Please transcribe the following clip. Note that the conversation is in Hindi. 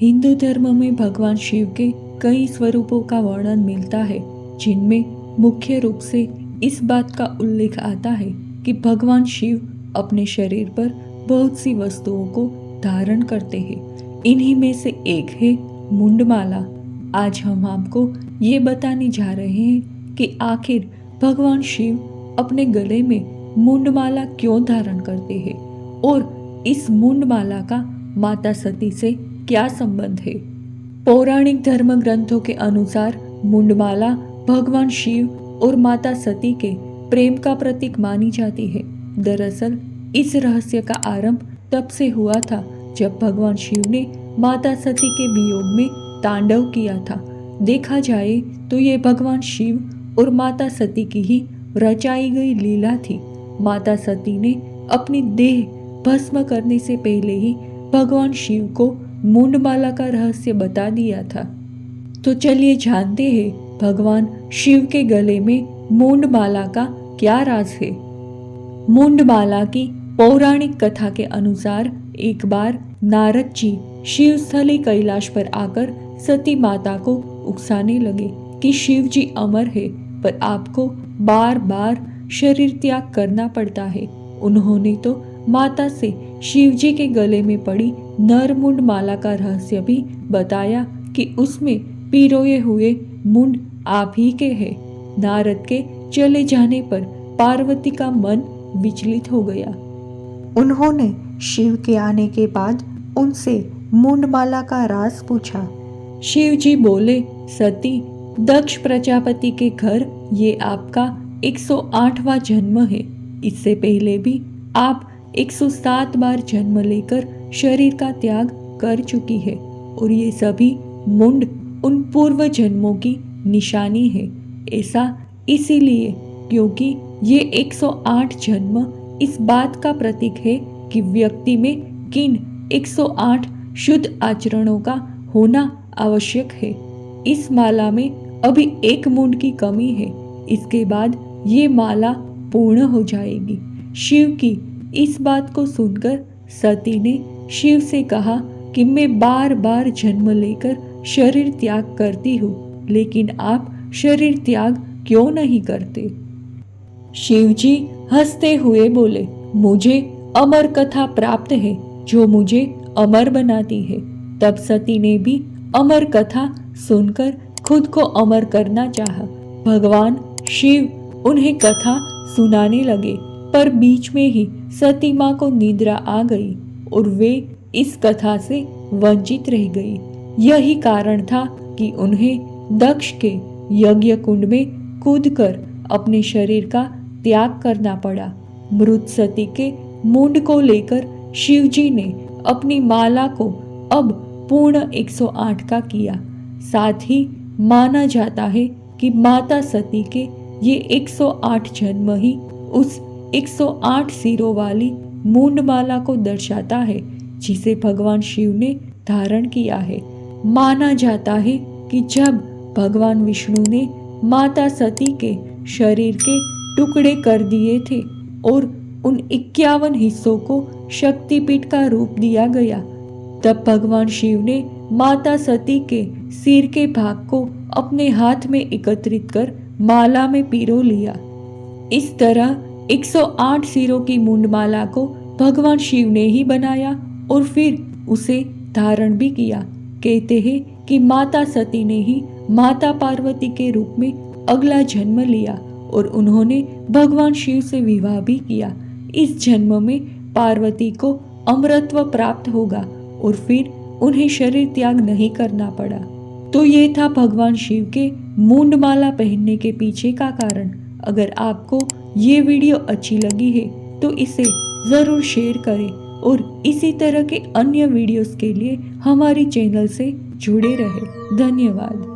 हिंदू धर्म में भगवान शिव के कई स्वरूपों का वर्णन मिलता है, जिनमें मुख्य रूप से इस बात का उल्लेख आता है कि भगवान शिव अपने शरीर पर बहुत सी वस्तुओं को धारण करते हैं। इन्हीं में से एक है मुंडमाला। आज हम आपको ये बताने जा रहे हैं कि आखिर भगवान शिव अपने गले में मुंडमाला क्यों धारण करते हैं और इस मुंडमाला का माता सती से क्या संबंध है। पौराणिक धर्म ग्रंथों के अनुसार मुंडमाला भगवान शिव और माता सती के प्रेम का प्रतीक मानी जाती है। दरअसल इस रहस्य का आरंभ तब से हुआ था जब भगवान शिव ने माता सती के वियोग में तांडव किया था। देखा जाए तो ये भगवान शिव और माता सती की ही रचाई गई लीला थी। माता सती ने अपनी देह भस्म करने से पहले ही भगवान शिव को मुंडमाला का रहस्य बता दिया था। तो चलिए जानते हैं भगवान शिव के गले में मुंडमाला का क्या राज है। मुंडमाला की पौराणिक कथा के अनुसार एक बार नारद जी शिव स्थली कैलाश पर आकर सती माता को उकसाने लगे कि शिव जी अमर है, पर आपको बार बार शरीर त्याग करना पड़ता है। उन्होंने तो माता से शिव जी के गले में पड़ी नरमुंड माला का रहस्य भी बताया कि उसमें पिरोए हुए मुंड आप ही के हैं। नारद के चले जाने पर पार्वती का मन विचलित हो गया। उन्होंने शिव के आने के बाद उनसे मुंडमाला का राज पूछा। शिव जी बोले, सती, दक्ष प्रजापति के घर ये आपका 108वां जन्म है। इससे पहले भी आप 107 बार जन्म लेकर शरीर का त्याग कर चुकी है और ये सभी मुंड उन पूर्व जन्मों की निशानी है। ऐसा इसीलिए क्योंकि ये 108 जन्म इस बात का प्रतीक है कि व्यक्ति में किन 108 शुद्ध आचरणों का होना आवश्यक है। इस माला में अभी एक मुंड की कमी है, इसके बाद ये माला पूर्ण हो जाएगी। शिव की इस बात को सुनकर सती ने शिव से कहा कि मैं बार बार जन्म लेकर शरीर त्याग करती हूँ, लेकिन आप शरीर त्याग क्यों नहीं करते। शिव जी हंसते हुए बोले, मुझे अमर कथा प्राप्त है जो मुझे अमर बनाती है। तब सती ने भी अमर कथा सुनकर खुद को अमर करना चाहा। भगवान शिव उन्हें कथा सुनाने लगे, पर बीच में ही सती माँ को निद्रा आ गई और वे इस कथा से वंचित रह गई। यही कारण था कि उन्हें दक्ष के यज्ञ कुंड में कूदकर अपने शरीर का त्याग करना पड़ा। मृत सती के मुंड को लेकर शिव जी ने अपनी माला को अब पूर्ण 108 का किया। साथ ही माना जाता है कि माता सती के ये 108 जन्म ही उस 108 सिरों वाली मुंडमाला को दर्शाता है जिसे भगवान शिव ने धारण किया है। माना जाता है कि जब भगवान विष्णु ने माता सती के शरीर के टुकड़े कर दिए थे और उन 51 हिस्सों को शक्तिपीठ का रूप दिया गया, तब भगवान शिव ने माता सती के सिर के भाग को अपने हाथ में एकत्रित कर माला में पिरो लिया। इस तरह 108 सिरों की मुंडमाला को भगवान शिव ने ही बनाया और फिर उसे धारण भी किया। कहते हैं कि माता सती ने ही माता पार्वती के रूप में अगला जन्म लिया और उन्होंने भगवान शिव से विवाह भी किया। इस जन्म में पार्वती को अमरत्व प्राप्त होगा और फिर उन्हें शरीर त्याग नहीं करना पड़ा। तो ये था भगवान शिव के मुंडमाला पहनने के पीछे का कारण। अगर आपको ये वीडियो अच्छी लगी है तो इसे ज़रूर शेयर करें और इसी तरह के अन्य वीडियोस के लिए हमारी चैनल से जुड़े रहें। धन्यवाद।